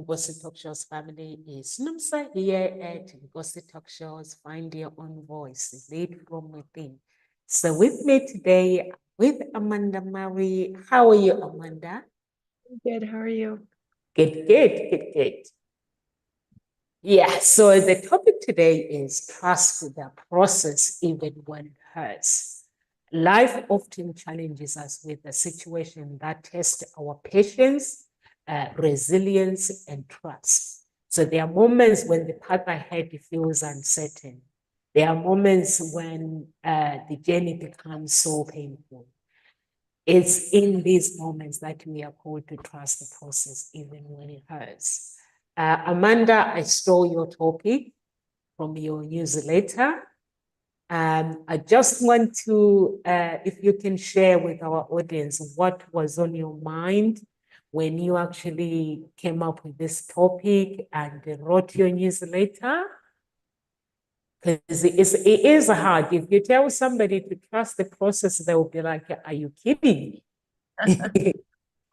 Ngozi Talk Shows family. Is Nomsa here at Ngozi Talk Shows. Find your own voice, lead from within. So with me today with Amanda Murray. How are you, Amanda? Good. How are you? Good. Yeah, so the topic today is trust the process even when it hurts. Life often challenges us with a situation that tests our patience, resilience, and trust. So there are moments when the path ahead feels uncertain. There are moments when the journey becomes so painful. It's in these moments that we are called to trust the process, even when it hurts. Amanda, I stole your topic from your newsletter. I just want to, if you can share with our audience what was on your mind when you actually came up with this topic and wrote your newsletter. Because it is hard. If you tell somebody to trust the process, they will be like, are you kidding me?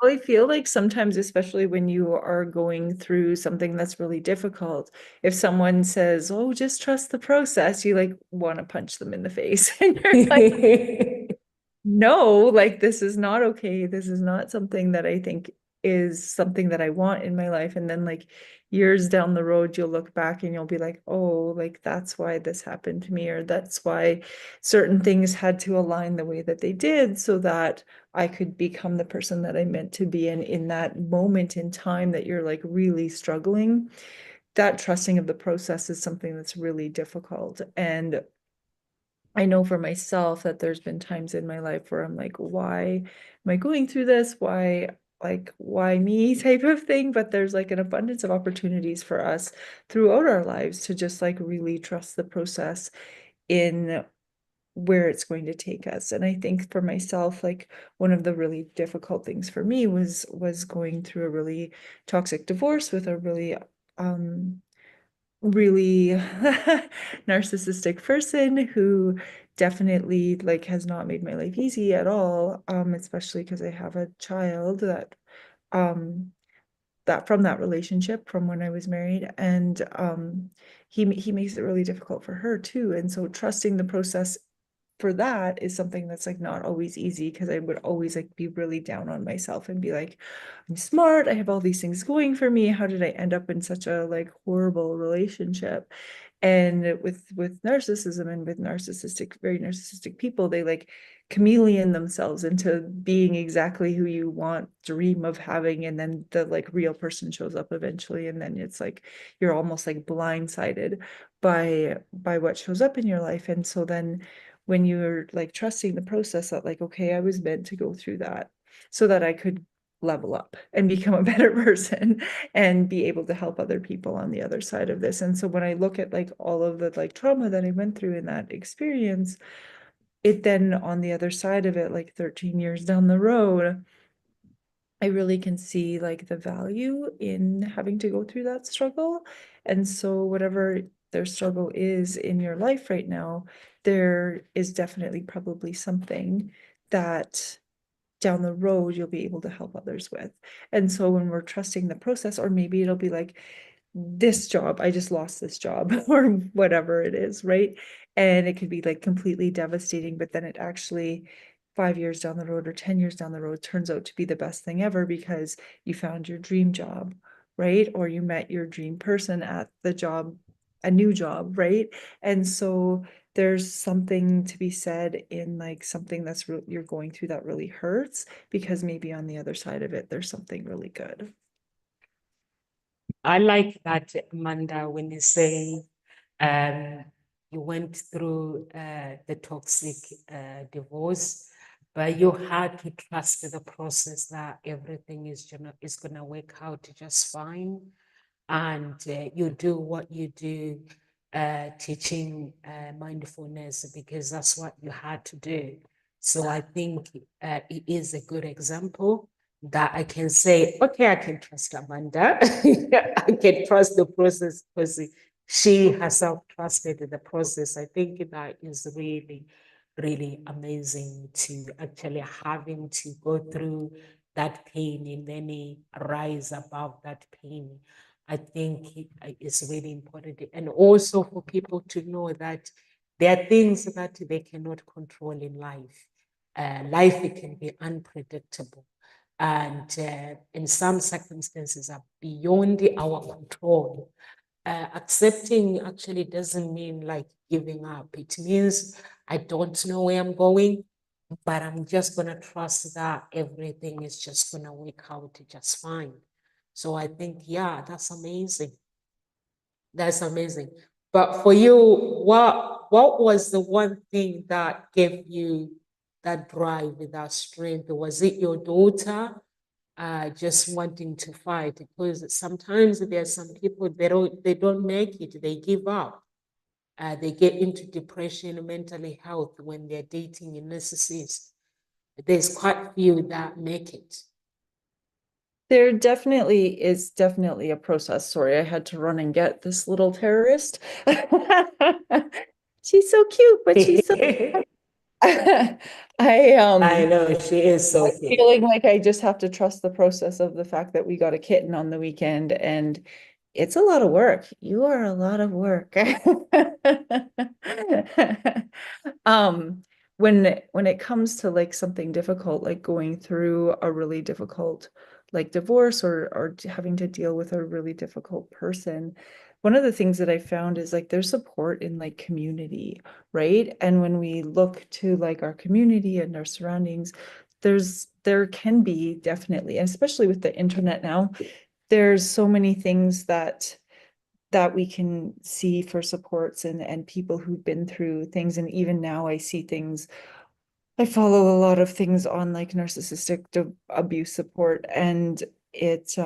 I feel like sometimes, especially when you are going through something that's really difficult, if someone says, "Oh, just trust the process," you like want to punch them in the face. And you're like, no, like this is not okay. This is not something that I think is something that I want in my life. And then like years down the road, you'll look back and you'll be like, oh, like that's why this happened to me, or that's why certain things had to align the way that they did so that I could become the person that I meant to be. And in that moment in time that you're like really struggling, that trusting of the process is something that's really difficult. And I know for myself that there's been times in my life where I'm like, why am I going through this? Why me type of thing? But there's like an abundance of opportunities for us throughout our lives to just like really trust the process in where it's going to take us. And I think for myself, like one of the really difficult things for me was going through a really toxic divorce with a really narcissistic person who definitely like has not made my life easy at all, especially because I have a child um that from that relationship from when I was married, and he makes it really difficult for her too. And so trusting the process for that is something that's like not always easy, because I would always like be really down on myself and be like, I'm smart, I have all these things going for me, how did I end up in such a like horrible relationship? And with narcissism and with very narcissistic people, they like chameleon themselves into being exactly who you want, dream of having, and then the like real person shows up eventually, and then it's like you're almost like blindsided by what shows up in your life. And so then when you're like trusting the process that like, okay, I was meant to go through that so that I could level up and become a better person and be able to help other people on the other side of this. And so when I look at like all of the like trauma that I went through in that experience, it then on the other side of it, like 13 years down the road, I really can see like the value in having to go through that struggle. And so whatever their struggle is in your life right now, there is definitely probably something that down the road you'll be able to help others with. And so when we're trusting the process, or maybe it'll be like, this job, I just lost this job or whatever it is, right? And it could be like completely devastating, but then it actually 5 years down the road or 10 years down the road turns out to be the best thing ever because you found your dream job, right? Or you met your dream person at the job, a new job, right? And so there's something to be said in like something that's you're going through that really hurts, because maybe on the other side of it there's something really good. I like that, Amanda, when you say um, you went through the toxic divorce, but you had to trust the process that everything is gonna work out just fine, and you do what you do, teaching mindfulness because that's what you had to do. So I think it is a good example that I can say, okay, I can trust Amanda. I can trust the process because she herself trusted the process. I think that is really, really amazing to actually having to go through that pain and then rise above that pain. I think it's really important. And also for people to know that there are things that they cannot control in life. Life, it can be unpredictable. And in some circumstances are beyond our control. Accepting actually doesn't mean like giving up. It means I don't know where I'm going, but I'm just going to trust that everything is just going to work out just fine. So I think, yeah, that's amazing. That's amazing. But for you, what was the one thing that gave you that drive, that strength? Was it your daughter just wanting to fight? Because sometimes there are some people, they don't make it, they give up. They get into depression, mental health when they're dating a narcissist. There's quite few that make it. There definitely a process. Sorry, I had to run and get this little terrorist. She's so cute, but she's so I I know she is so I'm cute. feeling like I just have to trust the process of the fact that we got a kitten on the weekend, and it's a lot of work. You are a lot of work. When it comes to like something difficult, like going through a really difficult like divorce or having to deal with a really difficult person, one of the things that I found is like there's support in like community, right? And when we look to like our community and our surroundings, there can be definitely, and especially with the internet now, there's so many things that we can see for supports and people who've been through things. And even now I see things, I follow a lot of things on like narcissistic abuse support, and it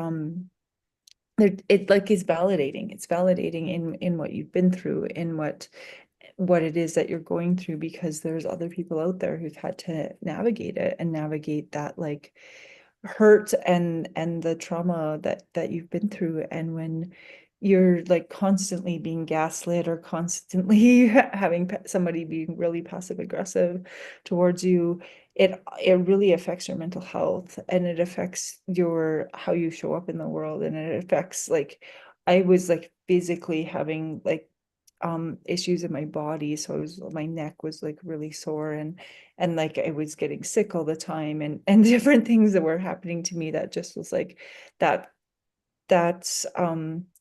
like is validating. It's validating in what you've been through, in what it is that you're going through, because there's other people out there who've had to navigate it and navigate that like hurt and the trauma that you've been through. And when you're like constantly being gaslit or constantly having somebody being really passive aggressive towards you, it really affects your mental health, and it affects your how you show up in the world, and it affects like I was like physically having like issues in my body. So my neck was like really sore, and like I was getting sick all the time, and different things that were happening to me that just was like that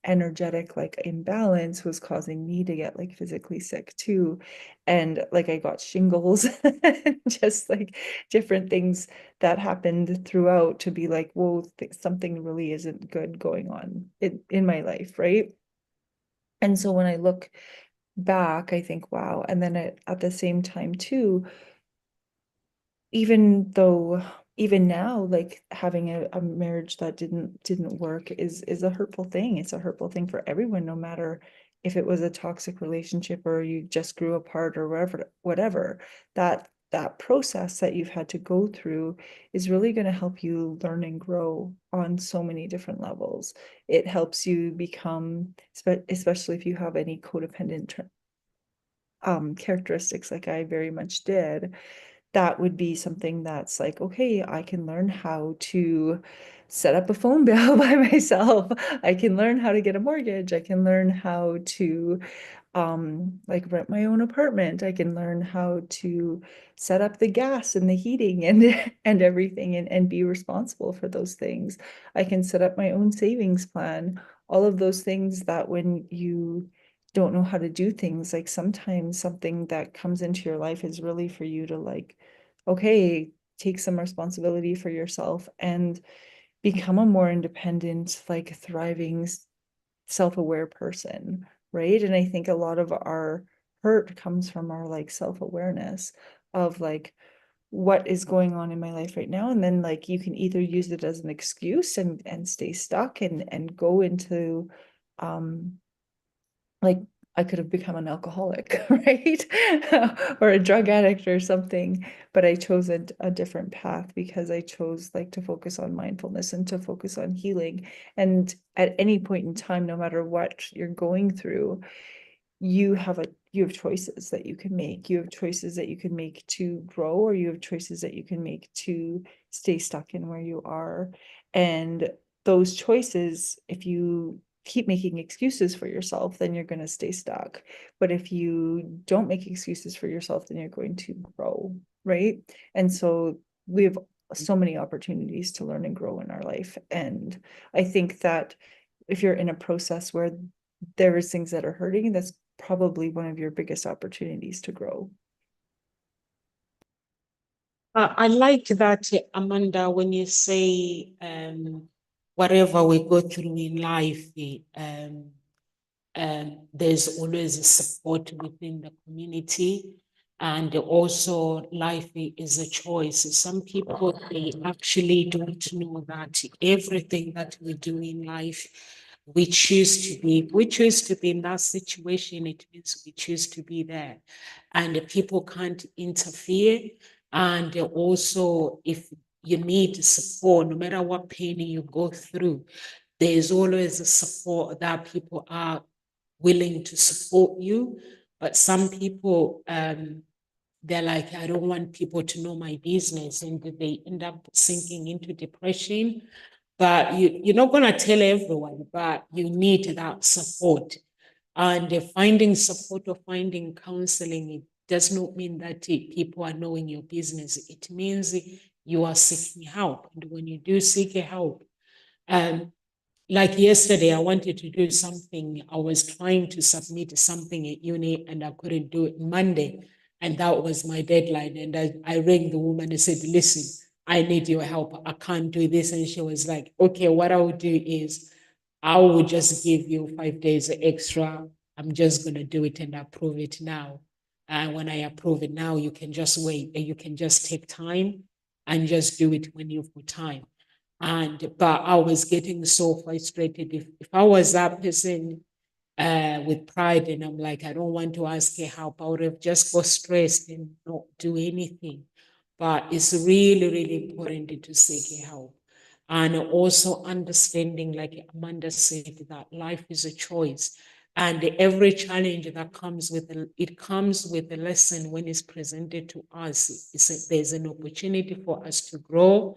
energetic like imbalance was causing me to get like physically sick too. And like I got shingles and just like different things that happened throughout to be like, whoa, something really isn't good going on in my life, right? And so when I look back, I think, wow. And then at the same time too, even though even now, like having a marriage that didn't work is a hurtful thing. It's a hurtful thing for everyone, no matter if it was a toxic relationship or you just grew apart or whatever. That process that you've had to go through is really going to help you learn and grow on so many different levels. It helps you become, especially if you have any codependent characteristics like I very much did, that would be something that's like, okay, I can learn how to set up a phone bill by myself. I can learn how to get a mortgage. I can learn how to like rent my own apartment. I can learn how to set up the gas and the heating and and everything, and be responsible for those things. I can set up my own savings plan. All of those things that when you don't know how to do things, like sometimes something that comes into your life is really for you to like, okay, take some responsibility for yourself and become a more independent, like thriving, self-aware person, right? And I think a lot of our hurt comes from our like self-awareness of like what is going on in my life right now. And then like you can either use it as an excuse and stay stuck and go into like I could have become an alcoholic, right? Or a drug addict or something. But I chose a different path because I chose like to focus on mindfulness and to focus on healing. And at any point in time, no matter what you're going through, you you have choices that you can make. You have choices that you can make to grow, or you have choices that you can make to stay stuck in where you are. And those choices, if you keep making excuses for yourself, then you're going to stay stuck. But if you don't make excuses for yourself, then you're going to grow, right? And so we have so many opportunities to learn and grow in our life. And I think that if you're in a process where there is things that are hurting, that's probably one of your biggest opportunities to grow. I like that, Amanda, when you say whatever we go through in life, there's always a support within the community. And also, life is a choice. Some people, they actually don't know that everything that we do in life, we choose to be in that situation. It means we choose to be there. And people can't interfere. And also, if you need support, no matter what pain you go through, there's always a support that people are willing to support you. But some people, they're like, I don't want people to know my business, and they end up sinking into depression. But you're not going to tell everyone, but you need that support. And finding support or finding counseling, it does not mean that people are knowing your business. It means you are seeking help. And when you do seek help, um, like yesterday, I wanted to do something. I was trying to submit something at uni and I couldn't do it Monday. And that was my deadline. And I rang the woman and said, listen, I need your help. I can't do this. And she was like, okay, what I will do is I will just give you 5 days extra. I'm just going to do it and approve it now. And when I approve it now, you can just wait and you can just take time and just do it when you've got time. But I was getting so frustrated. If I was that person with pride and I'm like, I don't want to ask her help, I would have just got stressed and not do anything. But it's really, really important to seek help. And also understanding, like Amanda said, that life is a choice. And every challenge that comes with it comes with a lesson when it's presented to us. There's an opportunity for us to grow,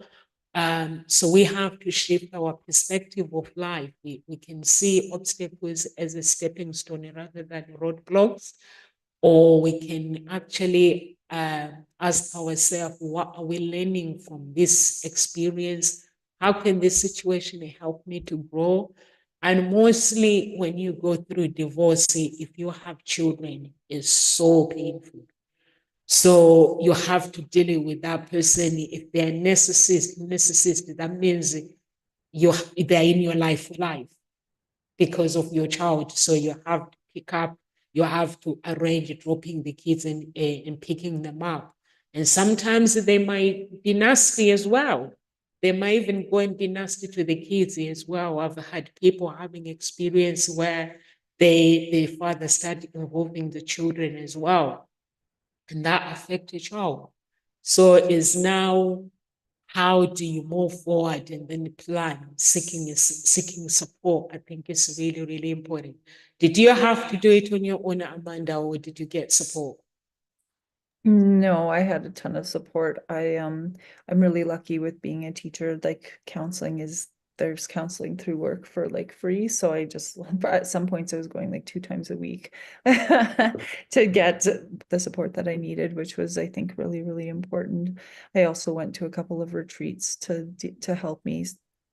so we have to shift our perspective of life. We can see obstacles as a stepping stone rather than roadblocks, or we can actually ask ourselves, what are we learning from this experience? How can this situation help me to grow? And mostly when you go through divorce, if you have children, it's so painful. So you have to deal with that person. If they're narcissist, that means they're in your life because of your child. So you have to pick up, you have to arrange dropping the kids and picking them up. And sometimes they might be nasty as well. They might even go and be nasty to the kids as well. I've had people having experience where the father started involving the children as well, and that affect a child. So is now, how do you move forward and then plan seeking support? I think it's really, really important. Did you have to do it on your own, Amanda, or did you get support? No, I had a ton of support. I'm really lucky with being a teacher. Like there's counseling through work for like free. So I just at some points I was going like 2 times a week to get the support that I needed, which was, I think, really, really important. I also went to a couple of retreats to help me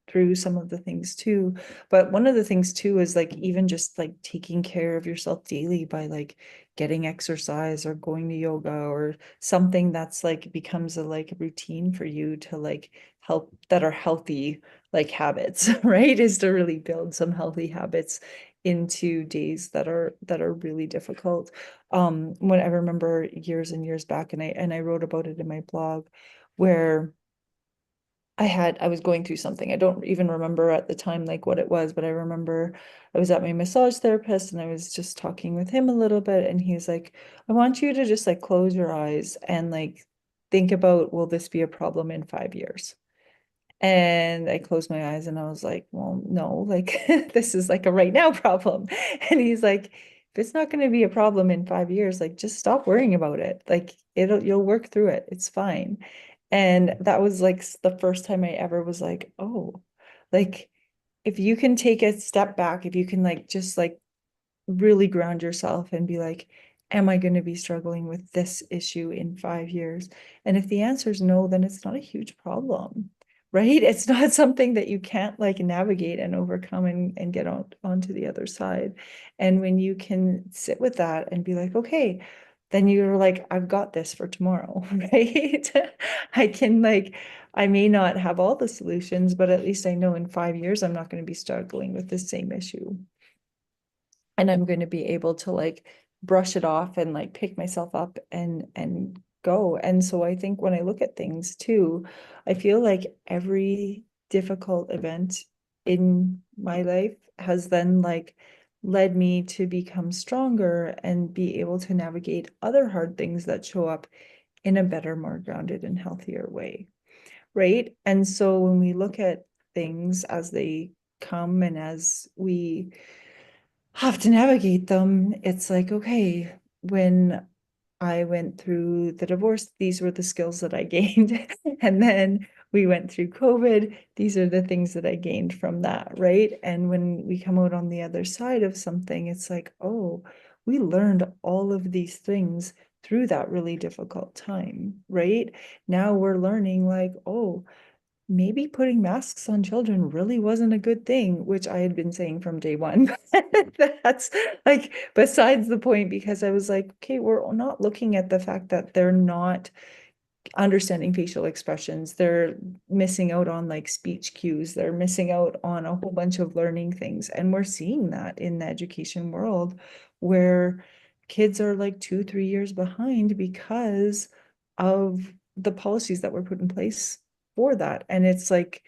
through some of the things too. But one of the things too is like even just like taking care of yourself daily by like getting exercise or going to yoga or something that's like becomes a like routine for you to like help, that are healthy like habits, right? Is to really build some healthy habits into days that are really difficult. When I remember years and years back, and I wrote about it in my blog, where I was going through something. I don't even remember at the time like what it was, but I remember I was at my massage therapist and I was just talking with him a little bit, and he's like, I want you to just like close your eyes and like think about, will this be a problem in 5 years? And I closed my eyes and I was like, well, no, like this is like a right now problem. And he's like, it's not going to be a problem in 5 years, like just stop worrying about it. Like you'll work through it. It's fine. And that was like the first time I ever was like, oh, like if you can take a step back, if you can like just like really ground yourself and be like, am I going to be struggling with this issue in 5 years? And if the answer is no, then it's not a huge problem, right? It's not something that you can't like navigate and overcome and get onto the other side. And when you can sit with that and be like, okay, then you're like, I've got this for tomorrow, right? I can like, I may not have all the solutions, but at least I know in 5 years, I'm not going to be struggling with the same issue. And I'm going to be able to like brush it off and like pick myself up and go. And so I think when I look at things too, I feel like every difficult event in my life has then like led me to become stronger and be able to navigate other hard things that show up in a better, more grounded and healthier way. Right. And so when we look at things as they come and as we have to navigate them, it's like, okay, when I went through the divorce, these were the skills that I gained. And then we went through COVID, these are the things that I gained from that, right? And when we come out on the other side of something, it's like, oh, we learned all of these things through that really difficult time, right? Now we're learning like, oh, maybe putting masks on children really wasn't a good thing, which I had been saying from day one. That's like besides the point, because I was like, okay, we're not looking at the fact that they're not understanding facial expressions. They're missing out on like speech cues. They're missing out on a whole bunch of learning things. And we're seeing that in the education world where kids are like 2, 3 years behind because of the policies that were put in place for that. And it's like,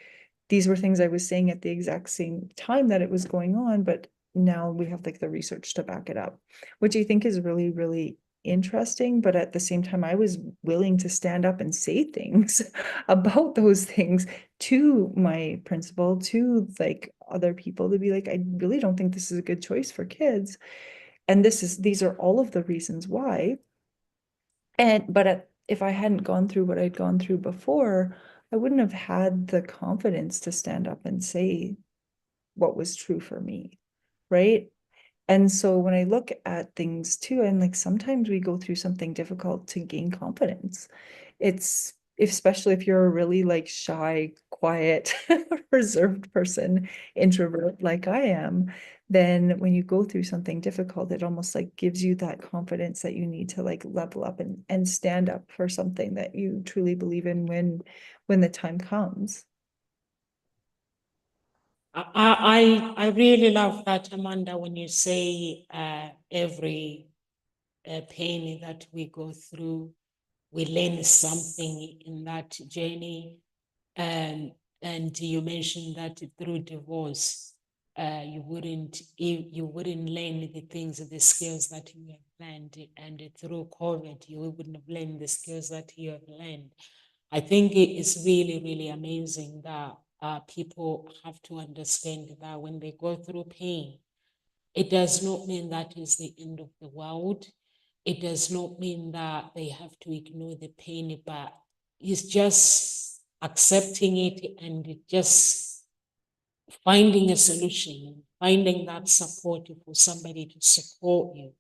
these were things I was saying at the exact same time that it was going on, but now we have like the research to back it up, which I think is really, really interesting. But at the same time, I was willing to stand up and say things about those things to my principal, to like other people, to be like, I really don't think this is a good choice for kids. And these are all of the reasons why. And if I hadn't gone through what I'd gone through before, I wouldn't have had the confidence to stand up and say what was true for me, right? And so when I look at things too, and like sometimes we go through something difficult to gain confidence. It's especially if you're a really like shy, quiet, reserved person, introvert like I am, then when you go through something difficult, it almost like gives you that confidence that you need to like level up and stand up for something that you truly believe in when the time comes. I really love that, Amanda, when you say every pain that we go through, we learn something in that journey. And you mentioned that through divorce, you wouldn't learn the things, the skills that you have learned, and through COVID, you wouldn't have learned the skills that you have learned. I think it is really, really amazing that people have to understand that when they go through pain, it does not mean that is the end of the world. It does not mean that they have to ignore the pain, but it's just accepting it and just finding a solution, finding that support for somebody to support you.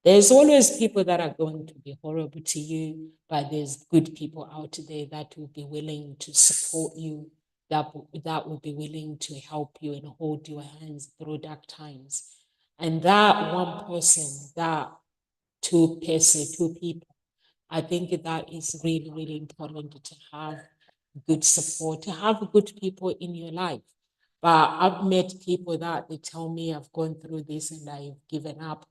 There's always people that are going to be horrible to you, but there's good people out there that will be willing to support you, that will be willing to help you and hold your hands through dark times. And that one person, that two people, I think that is really, really important to have good support, to have good people in your life. But I've met people that they tell me I've gone through this and I've given up.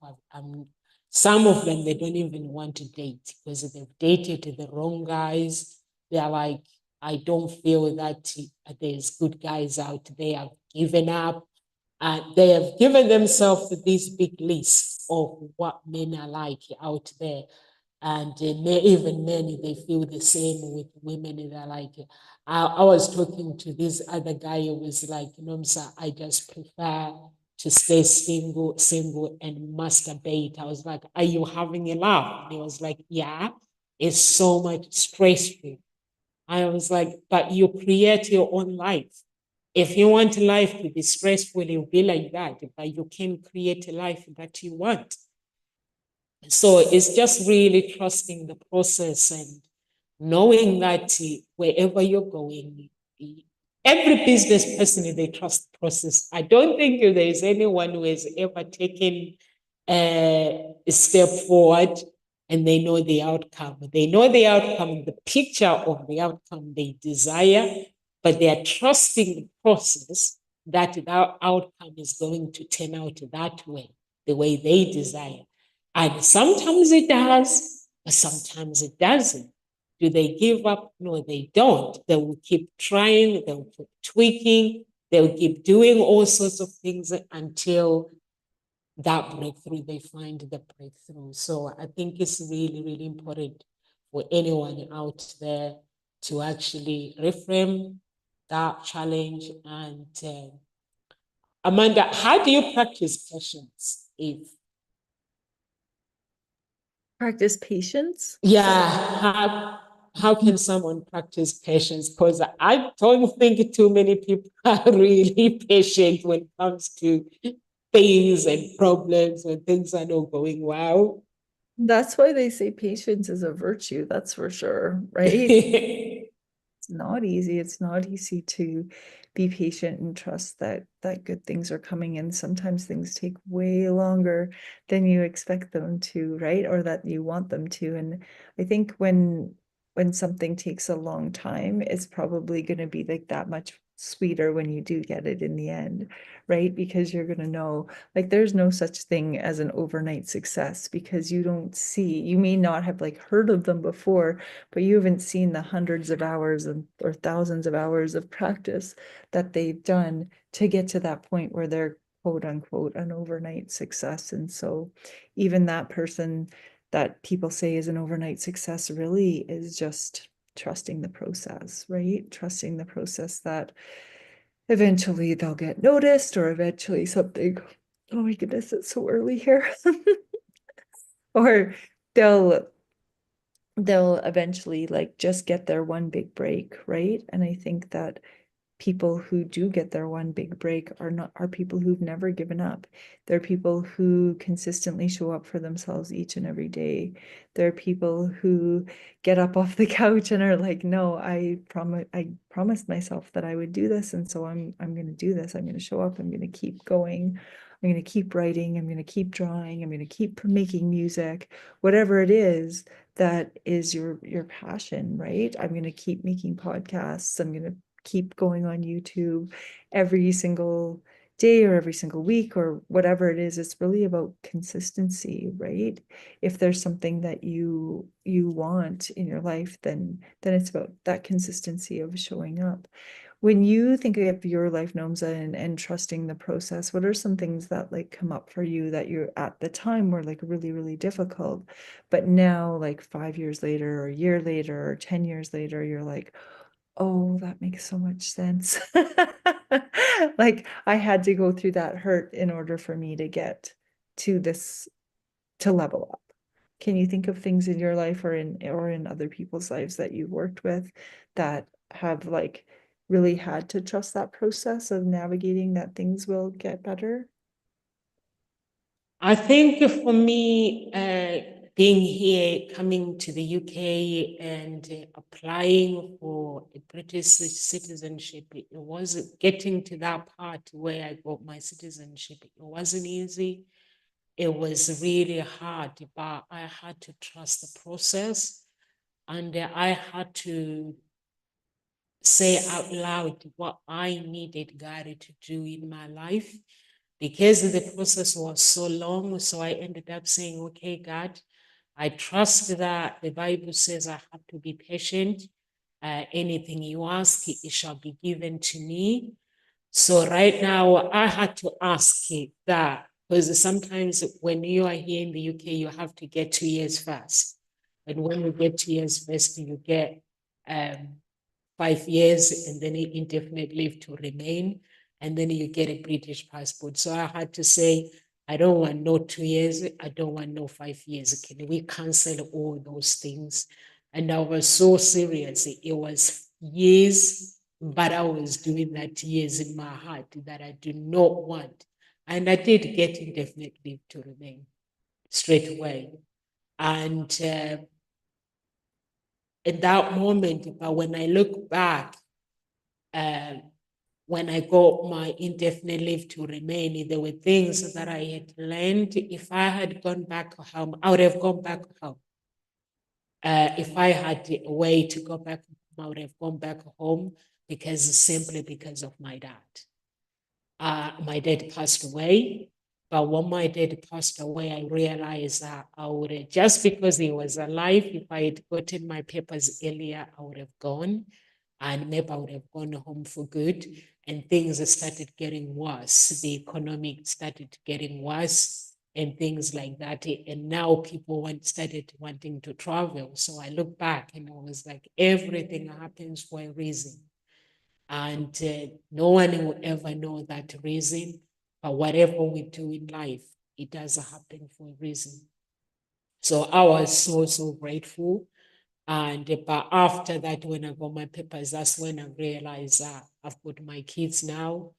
Some of them, they don't even want to date because they've dated the wrong guys. They're like, I don't feel that there's good guys out there. I've given up. And they have given themselves this big list of what men are like out there. And even men, they feel the same with women. They're like, I was talking to this other guy who was like, Nomsa, I just prefer to stay single and masturbate. I was like, are you having a laugh? And he was like, yeah, it's so much stressful. I was like, but you create your own life. If you want life to be stressful, it'll be like that, but you can create a life that you want. So it's just really trusting the process and knowing that wherever you're going, every business person, they trust the process. I don't think there's anyone who has ever taken a step forward and they know the outcome. They know the outcome, the picture of the outcome they desire, but they are trusting the process that that outcome is going to turn out that way, the way they desire. And sometimes it does, but sometimes it doesn't. Do they give up? No, they don't. They will keep trying, they'll keep tweaking, they'll keep doing all sorts of things until that breakthrough, they find the breakthrough. So I think it's really, really important for anyone out there to actually reframe that challenge. And Amanda, how do you practice patience? Practice patience? How can someone practice patience? Because I don't think too many people are really patient when it comes to things and problems when things are not going well. That's why they say patience is a virtue, that's for sure, right? It's not easy. It's not easy to be patient and trust that good things are coming in. Sometimes things take way longer than you expect them to, right? Or that you want them to. And I think when something takes a long time, it's probably going to be like that much sweeter when you do get it in the end, right? Because you're going to know, like, there's no such thing as an overnight success, because you may not have like heard of them before, but you haven't seen the hundreds of hours or thousands of hours of practice that they've done to get to that point where they're quote unquote an overnight success. And so even that person that people say is an overnight success really is just trusting the process, right? Trusting the process that eventually they'll get noticed, or eventually something, oh my goodness, it's so early here. Or they'll eventually like just get their one big break, right? And I think that people who do get their one big break are people who've never given up. They're people who consistently show up for themselves each and every day. They're people who get up off the couch and are like, no, I promised myself that I would do this, and so I'm going to do this. I'm going to show up. I'm going to keep going. I'm going to keep writing. I'm going to keep drawing. I'm going to keep making music. Whatever it is that is your passion, right? I'm going to keep making podcasts. I'm going to keep going on YouTube every single day or every single week or whatever it is. It's really about consistency, right? If there's something that you want in your life, then it's about that consistency of showing up. When you think of your life, Nomza, and trusting the process, what are some things that like come up for you that you at the time were like really, really difficult, but now like 5 years later or a year later or 10 years later, you're like, oh, that makes so much sense. Like I had to go through that hurt in order for me to get to this, to level up. Can you think of things in your life or in other people's lives that you've worked with that have like really had to trust that process of navigating that things will get better? I think for me, being here, coming to the UK and applying for a British citizenship, it was getting to that part where I got my citizenship. It wasn't easy. It was really hard, but I had to trust the process, and I had to say out loud what I needed God to do in my life, because the process was so long. So I ended up saying, okay, God, I trust that the Bible says I have to be patient. Anything you ask, it shall be given to me. So right now, I had to ask that, because sometimes when you are here in the UK, you have to get 2 years first. And when you get 2 years first, you get 5 years and then indefinite leave to remain. and then you get a British passport. So I had to say, I don't want no 2 years, I don't want no 5 years. Can we cancel all those things? And I was so serious. It was years, but I was doing that years in my heart that I do not want. And I did get indefinite leave to remain straight away. And in that moment, but when I look back, uh, when I got my indefinite leave to remain, there were things that I had learned. If I had gone back home, I would have gone back home. If I had a way to go back home, I would have gone back home simply because of my dad. My dad passed away, but when my dad passed away, I realized that I would have, just because he was alive, if I had gotten my papers earlier, I would have gone, and maybe I would have gone home for good. And things started getting worse. The economic started getting worse and things like that. And now people started wanting to travel. So I look back and I was like, everything happens for a reason. And no one will ever know that reason. But whatever we do in life, it does happen for a reason. So I was so grateful. And but after that, when I got my papers, that's when I realized that I've got my kids now.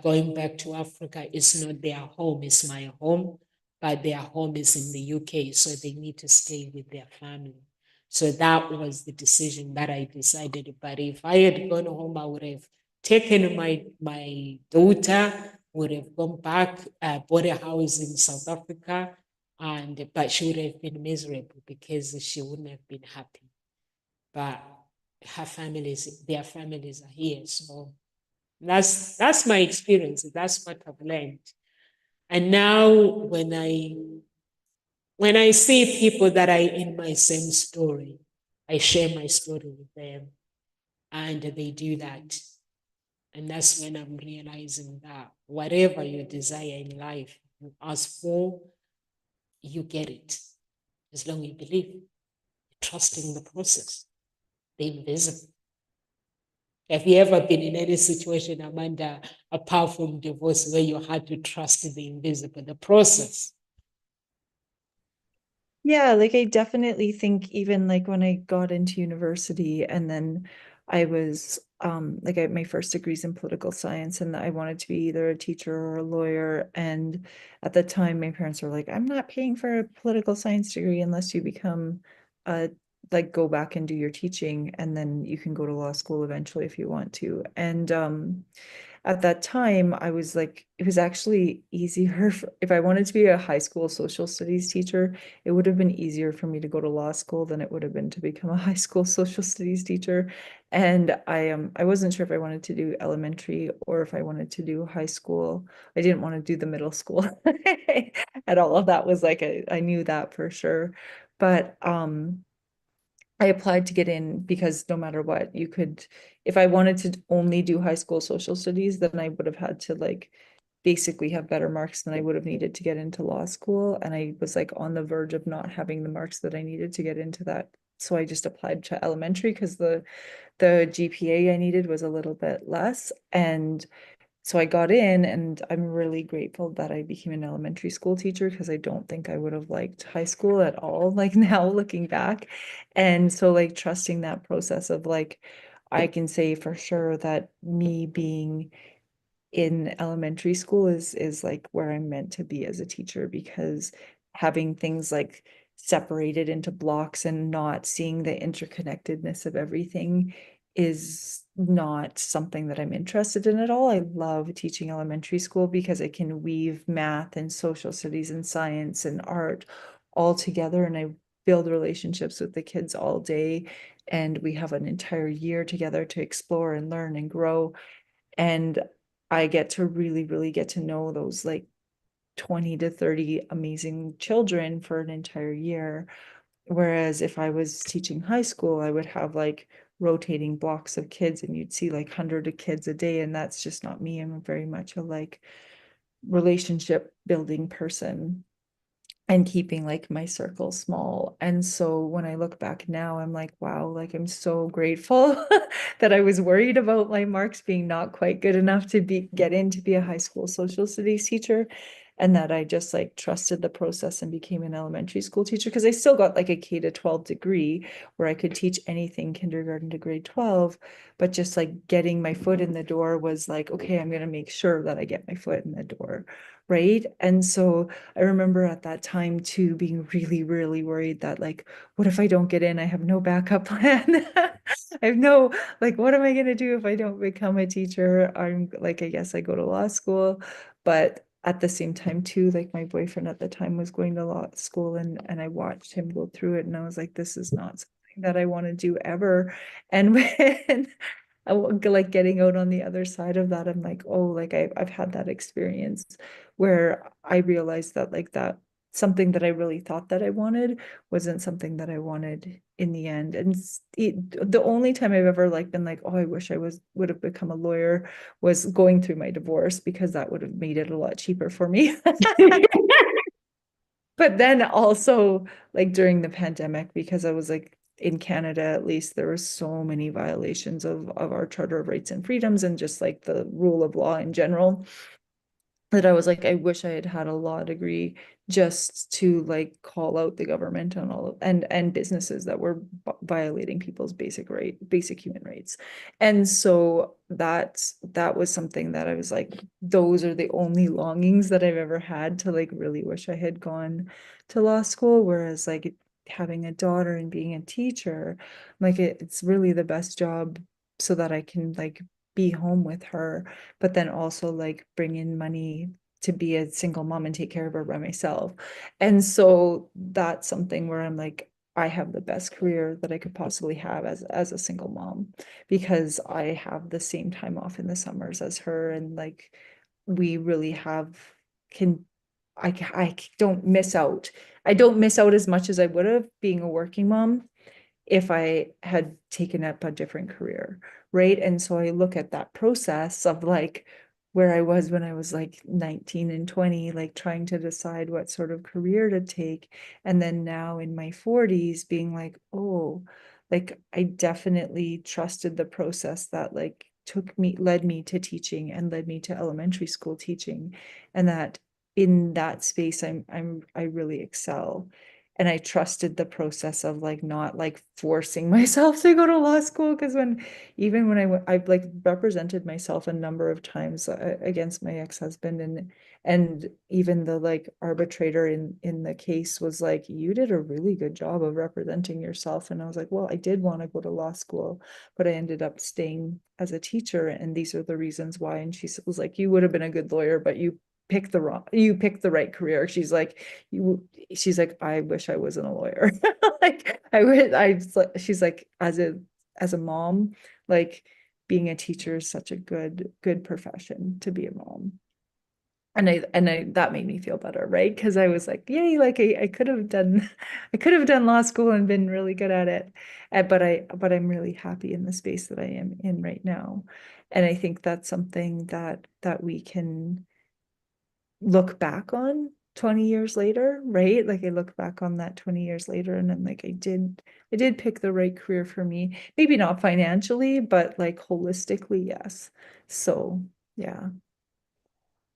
Going back to Africa is not their home, it's my home, but their home is in the UK, so they need to stay with their family. So that was the decision that I decided. But if I had gone home, I would have taken my daughter, would have gone back, bought a house in South Africa, and but she would have been miserable because she wouldn't have been happy. But their families are here, so that's my experience. That's what I've learned. And now when I see people that are in my same story, I share my story with them, and they do that. And that's when I'm realizing that whatever you desire in life, you ask for, you get it. As long as you believe, trusting the process, the invisible. Have you ever been in any situation, Amanda, apart from divorce, where you had to trust the invisible, the process? Yeah, like I definitely think even like when I got into university and then I was like I had my first degrees in political science and I wanted to be either a teacher or a lawyer. And at the time my parents were like, I'm not paying for a political science degree unless you become a like go back and do your teaching and then you can go to law school eventually if you want to. And at that time, I was like, it was actually easier if I wanted to be a high school social studies teacher, it would have been easier for me to go to law school than it would have been to become a high school social studies teacher. And I wasn't sure if I wanted to do elementary or if I wanted to do high school. I didn't want to do the middle school at all. That was like I knew that for sure. But I applied to get in because no matter what, you could, if I wanted to only do high school social studies, then I would have had to like basically have better marks than I would have needed to get into law school. And I was like on the verge of not having the marks that I needed to get into that. So I just applied to elementary because the GPA I needed was a little bit less. And so I got in and I'm really grateful that I became an elementary school teacher because I don't think I would have liked high school at all, like now looking back. And so like trusting that process of like, I can say for sure that me being in elementary school is like where I'm meant to be as a teacher because having things like separated into blocks and not seeing the interconnectedness of everything is not something that I'm interested in at all. I love teaching elementary school because I can weave math and social studies and science and art all together and I build relationships with the kids all day and we have an entire year together to explore and learn and grow and I get to really get to know those like 20 to 30 amazing children for an entire year. Whereas if I was teaching high school, I would have like rotating blocks of kids and you'd see like 100 of kids a day. And that's just not me. I'm very much a like relationship building person. and keeping like my circle small. And so when I look back now, I'm like, wow, like I'm so grateful that I was worried about my marks being not quite good enough to get in to be a high school social studies teacher. And that I just like trusted the process and became an elementary school teacher, because I still got like a K to 12 degree where I could teach anything kindergarten to grade 12. But just like getting my foot in the door was like, okay, I'm going to make sure that I get my foot in the door. Right. And so I remember at that time too being really, really worried that like, what if I don't get in? I have no backup plan. I have no, like, what am I going to do if I don't become a teacher? I'm like, I guess I go to law school. But at the same time too, like my boyfriend at the time was going to law school, and I watched him go through it, and I was like, this is not something that I want to do ever. And when like getting out on the other side of that, I'm like, oh, like I've had that experience where I realized that like that something that I really thought that I wanted wasn't something that I wanted in the end. And the only time I've ever like been like, oh, I wish I would have become a lawyer was going through my divorce, because that would have made it a lot cheaper for me. But then also like during the pandemic, because I was like in Canada, at least there were so many violations of our Charter of Rights and Freedoms and just like the rule of law in general, that I was like, I wish I had had a law degree just to like call out the government on all and businesses that were violating people's basic human rights. And so that was something that I was like, those are the only longings that I've ever had, to like really wish I had gone to law school. Whereas like having a daughter and being a teacher, like it's really the best job, so that I can like be home with her, but then also like bring in money to be a single mom and take care of her by myself. And so that's something where I'm like, I have the best career that I could possibly have as a single mom, because I have the same time off in the summers as her, and like we really have can I don't miss out. I don't miss out as much as I would have being a working mom if I had taken up a different career, right? And so I look at that process of like where I was when I was like 19 and 20, like trying to decide what sort of career to take. And then now in my 40s being like, oh, like I definitely trusted the process that like led me to teaching and led me to elementary school teaching. And that in that space, I really excel. And I trusted the process of like not like forcing myself to go to law school, because even when I've like represented myself a number of times against my ex-husband, and even the like arbitrator in the case was like, you did a really good job of representing yourself. And I was like, well, I did want to go to law school, but I ended up staying as a teacher, and these are the reasons why. And she was like, you would have been a good lawyer, but you picked the right career. She's like, I wish I wasn't a lawyer. Like she's like, as a mom, like being a teacher is such a good profession to be a mom. And I that made me feel better, right? Because I was like, yay, like I could have done I could have done law school and been really good at it. But I'm really happy in the space that I am in right now. And I think that's something that we can look back on 20 years later, right? Like I look back on that 20 years later, and I'm like, I did pick the right career for me. Maybe not financially, but like holistically, yes. So yeah.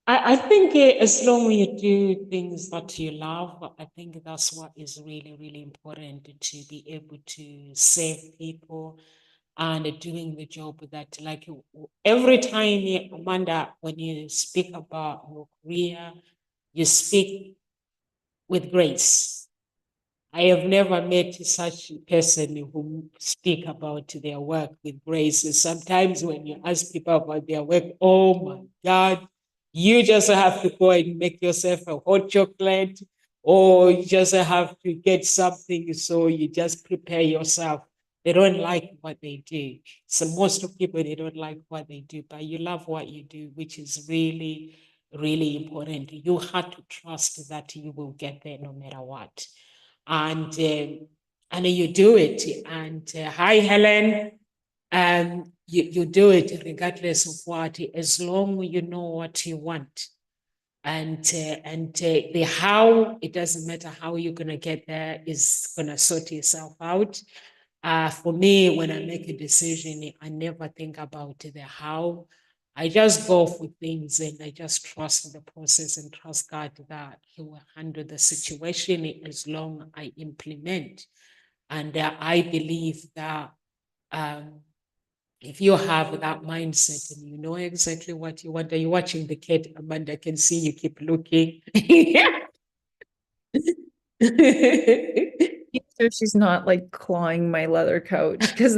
I think as long as you do things that you love, I think that's what is really, really important, to be able to save people and doing the job that, like, every time, Amanda, when you speak about your career, you speak with grace. I have never met such a person who speak about their work with grace. Sometimes when you ask people about their work, oh my God, you just have to go and make yourself a hot chocolate, or you just have to get something. So you just prepare yourself. They don't like what they do. So most of people, they don't like what they do, but you love what you do, which is really, really important. You have to trust that you will get there no matter what. And you do it. And hi, Helen. You do it regardless of what, as long you know what you want. and the how, it doesn't matter how you're going to get there, is going to sort yourself out. For me, when I make a decision, I never think about the how. I just go for things and I just trust the process and trust God that He will handle the situation as long I implement. And I believe that um, if you have that mindset and you know exactly what you want, are you watching the cat? Amanda, can see you keep looking. So she's not like clawing my leather couch because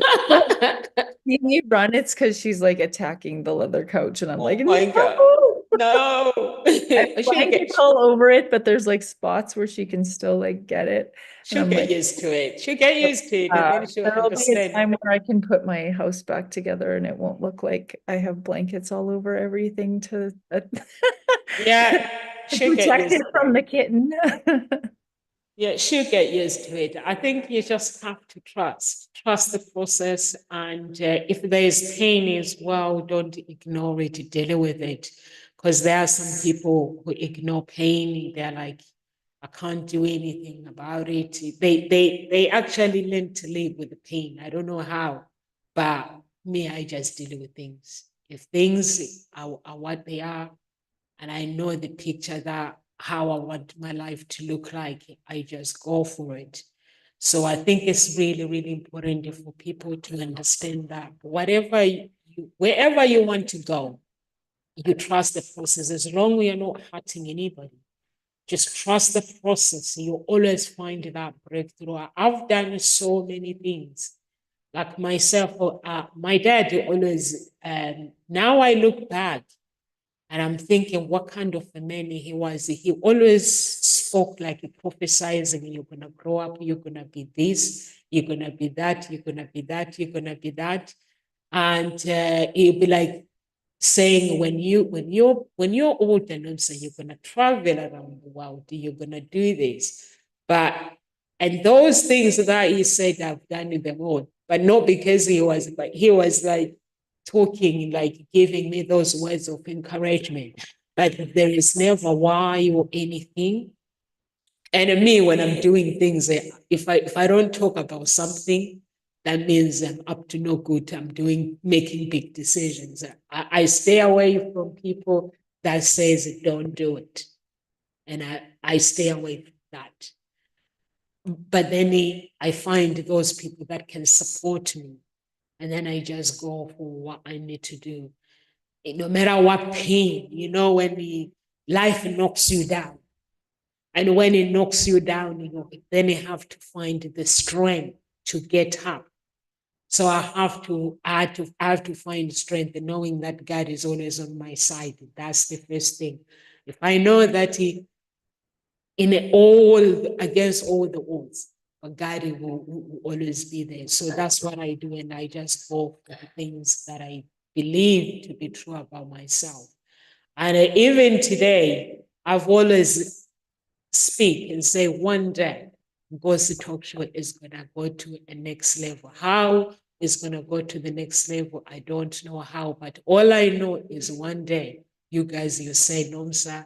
when you run, it's because she's like attacking the leather couch, and I'm like, Oh my God. no. No. I have blankets all over it, but there's like spots where she can still like get it. And She'll I'm get like, used to it. She'll get used to it and then she'll there'll be a understand. time where I can put my house back together and it won't look like I have blankets all over everything to Yeah, to she'll get protect used it to from it. the kitten. Yeah, she'll get used to it. I think you just have to trust the process. And if there is pain as well, don't ignore it, deal with it. Because there are some people who ignore pain. They're like, I can't do anything about it. They actually learn to live with the pain. I don't know how, but me, I just deal with things. If things are what they are, and I know the picture that how I want my life to look like, I just go for it. So I think it's really, really important for people to understand that wherever you want to go, you trust the process. As long as you're not hurting anybody, just trust the process. You always find that breakthrough. I've done so many things. Like myself, my dad always, now I look back, and I'm thinking what kind of a man he was. He always spoke like a prophesizing, you're going to grow up, you're going to be this, you're going to be that, you're going to be that, you're going to be that. And he'll be like saying, when you're old and say you're going to travel around the world, you're going to do this. But, and those things that he said, I've done them all, but not because but he was like, talking, like giving me those words of encouragement. But there is never why or anything. And me, when I'm doing things, if I don't talk about something, that means I'm up to no good. I'm making big decisions. I stay away from people that says don't do it. And I stay away from that. But then I find those people that can support me. And then I just go for what I need to do. No matter what pain, when life knocks you down. And when it knocks you down, then you have to find the strength to get up. So I have to find strength in knowing that God is always on my side. That's the first thing. If I know that against all the odds, but God will always be there. So that's what I do, and I just go for the things that I believe to be true about myself. And even today, I've always speak and say one day, Ngozi Talk Show is going to go to a next level. How is going to go to the next level? I don't know how, but all I know is one day, you guys, you say, Nomsa,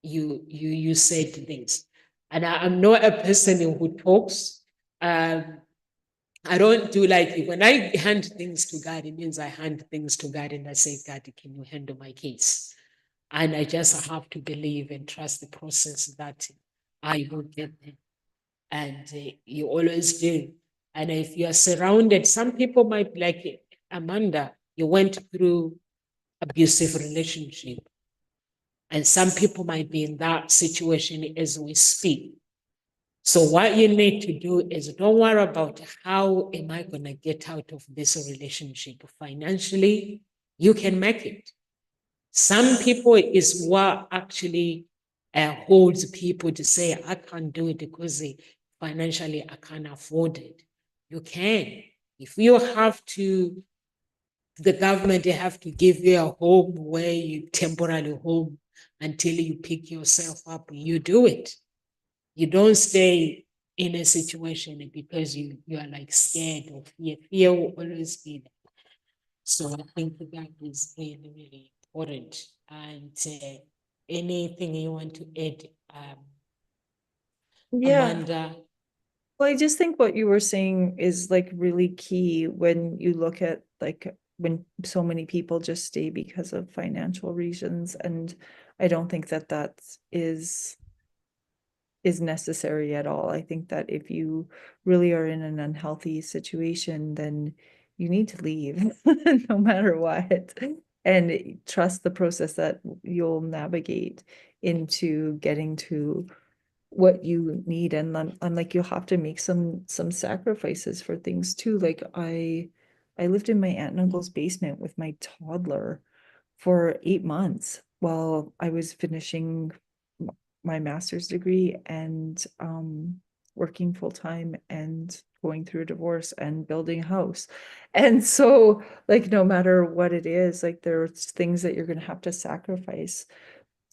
you said this. And I'm not a person who talks. I don't do like when I hand things to God, it means I hand things to God and I say, God, can you handle my case? And I just have to believe and trust the process that I will get there. And you always do. And if you are surrounded, some people might be like, Amanda, you went through abusive relationship. And some people might be in that situation as we speak. So what you need to do is don't worry about how am I going to get out of this relationship financially. You can make it. Some people is what actually holds people to say, I can't do it because financially I can't afford it. You can. If you have to, the government, they have to give you a home where you temporarily home until you pick yourself up, you do it. You don't stay in a situation because you are like scared or fear. Fear will always be there. So I think that is really, really important. And anything you want to add, Yeah. Amanda? Well, I just think what you were saying is like really key when you look at like when so many people just stay because of financial reasons. And I don't think that is necessary at all. I think that if you really are in an unhealthy situation, then you need to leave no matter what. And trust the process that you'll navigate into getting to what you need. And I'm like, you'll have to make some sacrifices for things too. Like I lived in my aunt and uncle's basement with my toddler for 8 months while I was finishing my master's degree and working full time and going through a divorce and building a house. And so like no matter what it is, like there's things that you're going to have to sacrifice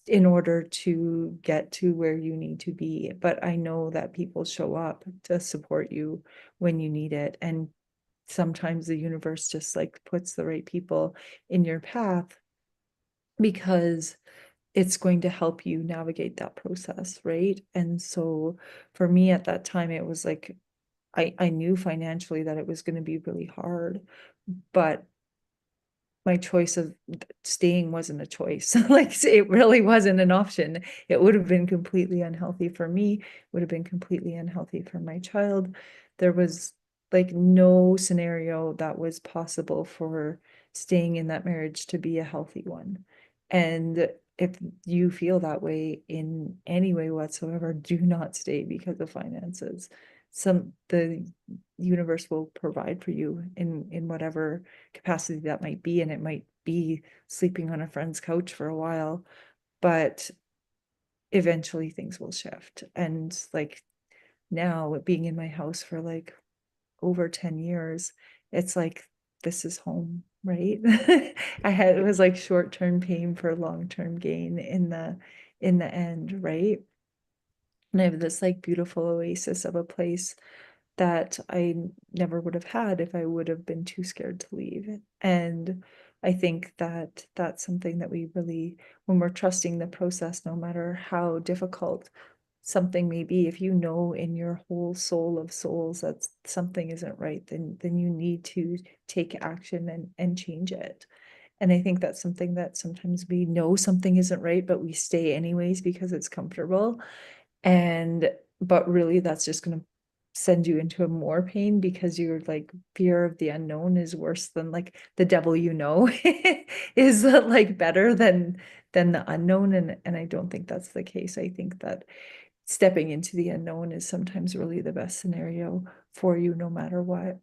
in order to get to where you need to be. But I know that people show up to support you when you need it. And sometimes the universe just like puts the right people in your path because it's going to help you navigate that process, right? And so for me at that time, it was like I knew financially that it was going to be really hard, but my choice of staying wasn't a choice. Like it really wasn't an option. It would have been completely unhealthy for me, would have been completely unhealthy for my child. There was like no scenario that was possible for staying in that marriage to be a healthy one. And if you feel that way in any way whatsoever, do not stay because of finances. The universe will provide for you in whatever capacity that might be, and it might be sleeping on a friend's couch for a while, but eventually things will shift. And like now being in my house for like over 10 years, it's like this is home, right? It was like short-term pain for long-term gain in the end, right? And I have this like beautiful oasis of a place that I never would have had if I would have been too scared to leave. And I think that that's something that we really, when we're trusting the process, no matter how difficult something may be, if you know in your whole soul of souls that something isn't right, then you need to take action and change it. And I think that's something that sometimes we know something isn't right, but we stay anyways because it's comfortable. And but really that's just going to send you into a more pain because you're like fear of the unknown is worse than like the devil is like better than the unknown. And I don't think that's the case. I think that stepping into the unknown is sometimes really the best scenario for you no matter what.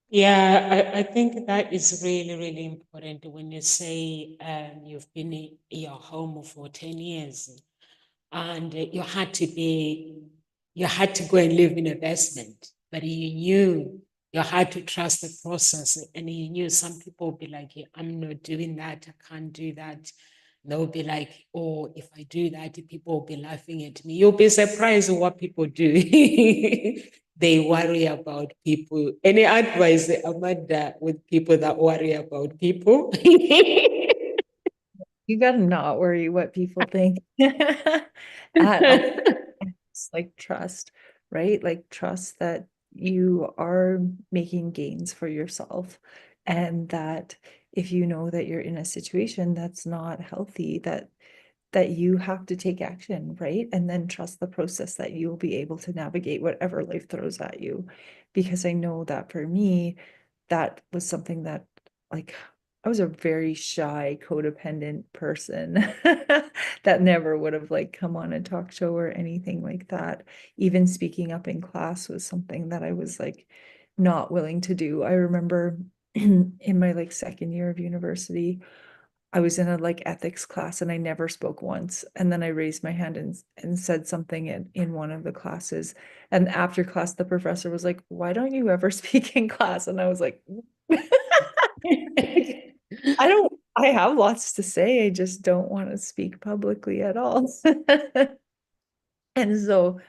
Yeah, I think that is really, really important when you say you've been in your home for 10 years and you had to go and live in a basement, but you knew you had to trust the process and you knew some people will be like, "Yeah, I'm not doing that, I can't do that." They'll be like, "Oh, if I do that, people will be laughing at me." You'll be surprised what people do. They worry about people. Any advice, Amanda, with people that worry about people? You gotta not worry what people think at all. It's like trust, right? Like trust that you are making gains for yourself, and that if you know that you're in a situation that's not healthy, that you have to take action, right? And then trust the process that you'll be able to navigate whatever life throws at you. Because I know that for me, that was something that like I was a very shy, codependent person that never would have like come on a talk show or anything like that. Even speaking up in class was something that I was like not willing to do. I remember in my like second year of university, I was in a like ethics class and I never spoke once. And then I raised my hand and said something in one of the classes. And after class, the professor was like, "Why don't you ever speak in class?" And I was like, I have lots to say. I just don't want to speak publicly at all. And so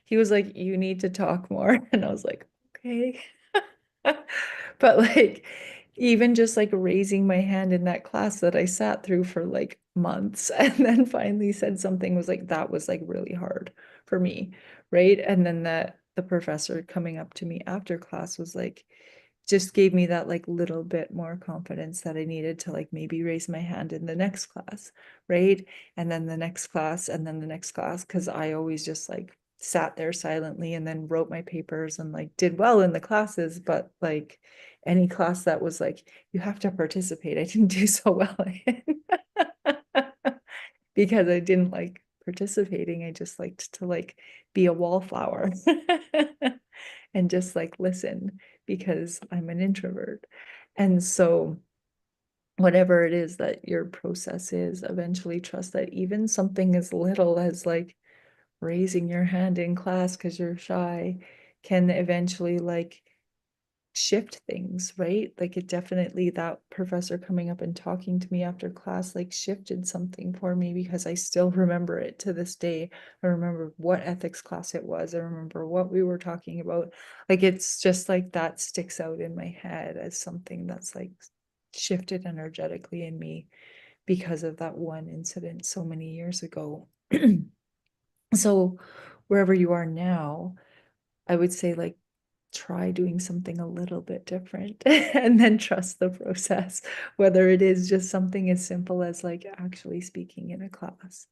he was like, "You need to talk more." And I was like, "Okay." But like even just like raising my hand in that class that I sat through for like months and then finally said something was like, that was like really hard for me, right? And then the professor coming up to me after class was like, just gave me that like little bit more confidence that I needed to like maybe raise my hand in the next class, right? And then the next class and then the next class, because I always just like sat there silently and then wrote my papers and like did well in the classes, but like any class that was like, you have to participate, I didn't do so well in because I didn't like participating. I just liked to like be a wallflower and just like listen because I'm an introvert. And so whatever it is that your process is, eventually trust that even something as little as like raising your hand in class because you're shy can eventually like shift things, right? Like it definitely, that professor coming up and talking to me after class like shifted something for me because I still remember it to this day. I remember what ethics class it was. I remember what we were talking about. Like it's just like that sticks out in my head as something that's like shifted energetically in me because of that one incident so many years ago. So wherever you are now, I would say like try doing something a little bit different and then trust the process, whether it is just something as simple as like actually speaking in a class,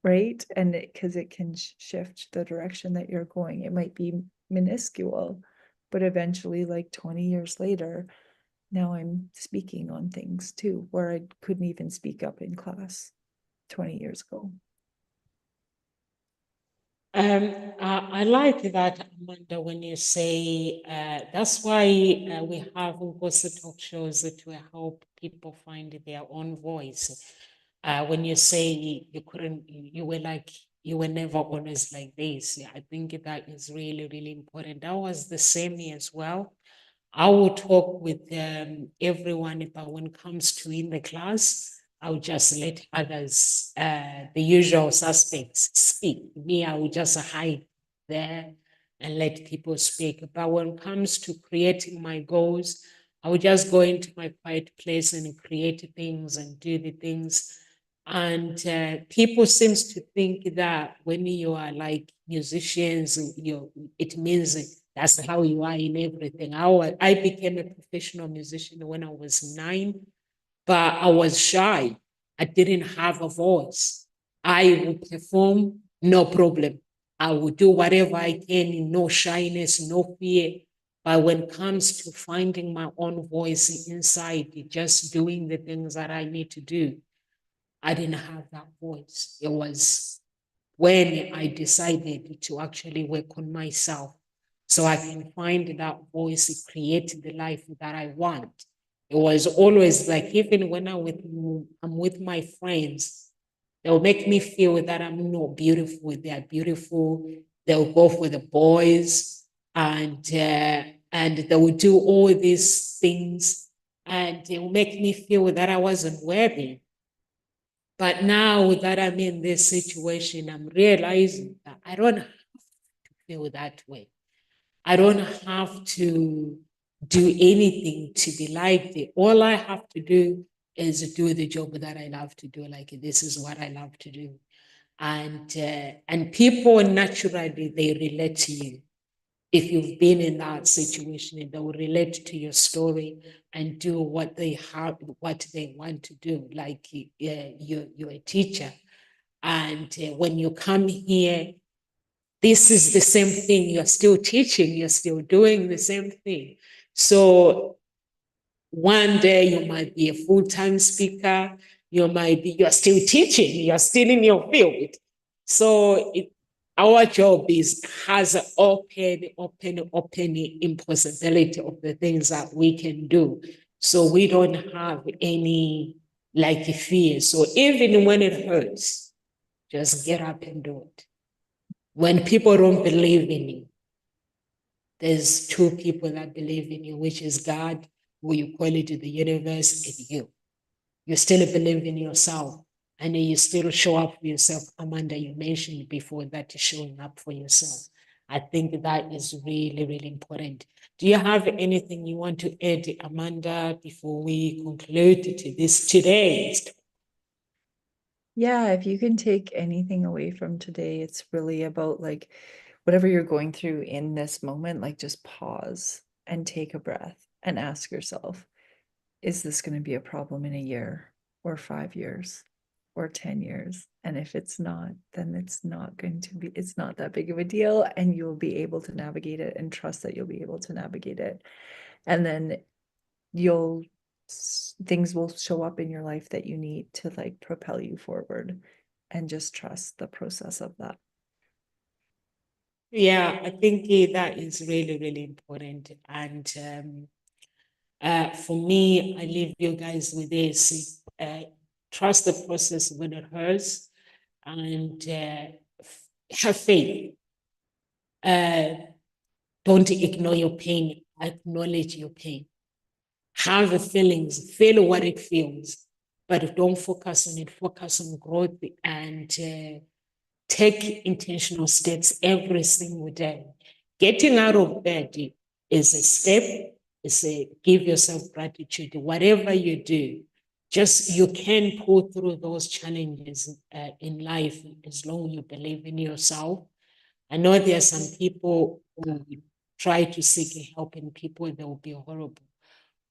right? And because it can shift the direction that you're going. It might be minuscule, but eventually like 20 years later, now I'm speaking on things too, where I couldn't even speak up in class 20 years ago. I like that, Amanda, when you say that's why we have also talk shows to help people find their own voice. When you say you couldn't, you were like, you were never honest like this. I think that is really, really important. That was the same as well. I will talk with everyone, but when it comes to in the class, I'll just let others, the usual suspects, speak. Me, I will just hide there and let people speak. But when it comes to creating my goals, I will just go into my quiet place and create things and do the things. And people seems to think that when you are like musicians, it means that's how you are in everything. I became a professional musician when I was 9, but I was shy. I didn't have a voice. I would perform, no problem. I would do whatever I can, no shyness, no fear. But when it comes to finding my own voice inside, just doing the things that I need to do, I didn't have that voice. It was when I decided to actually work on myself so I can find that voice, create the life that I want. It was always like, even when I'm with my friends, they'll make me feel that I'm not beautiful. They are beautiful. They'll go for the boys, and they will do all these things, and it will make me feel that I wasn't worthy. But now that I'm in this situation, I'm realizing that I don't have to feel that way. I don't have to do anything to be liked. All I have to do is do the job that I love to do. Like, this is what I love to do. And people naturally, they relate to you. If you've been in that situation, they will relate to your story and do what they have, what they want to do. Like, you're a teacher, and when you come here, this is the same thing. You're still teaching, you're still doing the same thing. So one day you might be a full-time speaker, you're still teaching, you're still in your field. So our job has an open impossibility of the things that we can do. So we don't have any like fear. So even when it hurts, just get up and do it. When people don't believe in you, there's two people that believe in you, which is God, who you call it the universe, and you. You still believe in yourself, and you still show up for yourself. Amanda, you mentioned before that you're showing up for yourself. I think that is really, really important. Do you have anything you want to add, Amanda, before we conclude to this today? Yeah, if you can take anything away from today, it's really about like whatever you're going through in this moment, like just pause and take a breath and ask yourself, is this going to be a problem in a year or 5 years or 10 years? And if it's not, then it's not that big of a deal, and you'll be able to navigate it and trust that you'll be able to navigate it. And then things will show up in your life that you need to like propel you forward, and just trust the process of that. Yeah, I think that is really, really important. And for me, I leave you guys with this. Trust the process when it hurts, and have faith. Don't ignore your pain. Acknowledge your pain. Have the feelings. Feel what it feels, but don't focus on it. Focus on growth and take intentional steps every single day. Getting out of bed is a step. Give yourself gratitude. Whatever you do, just you can pull through those challenges in life as long as you believe in yourself. I know there are some people who try to seek help in people, they will be horrible.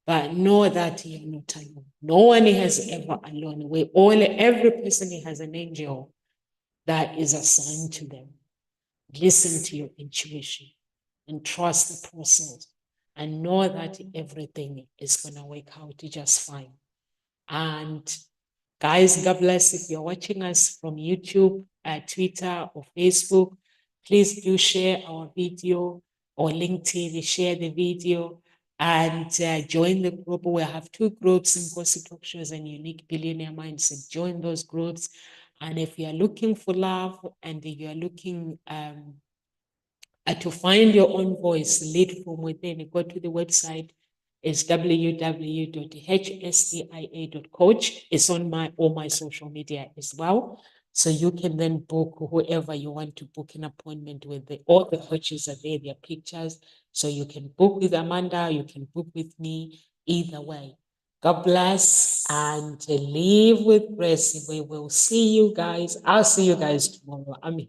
But know that you're not alone. No one is ever alone. Every person has an angel that is assigned to them. Listen to your intuition and trust the process, and know that everything is going to work out just fine. And guys, God bless. If you're watching us from YouTube, Twitter, or Facebook, please do share our video, or LinkedIn, share the video, and join the group. We have 2 groups, Nkosi Talk Shows and Unique Billionaire Mindset. Join those groups. And if you're looking for love, and if you're looking to find your own voice, lead from within, go to the website. It's www.hsdia.coach. It's on all my social media as well. So you can then book whoever you want to book an appointment with. All the coaches are there, their pictures. So you can book with Amanda, you can book with me, either way. God bless, and live with grace. We will see you guys. I'll see you guys tomorrow. I'm here.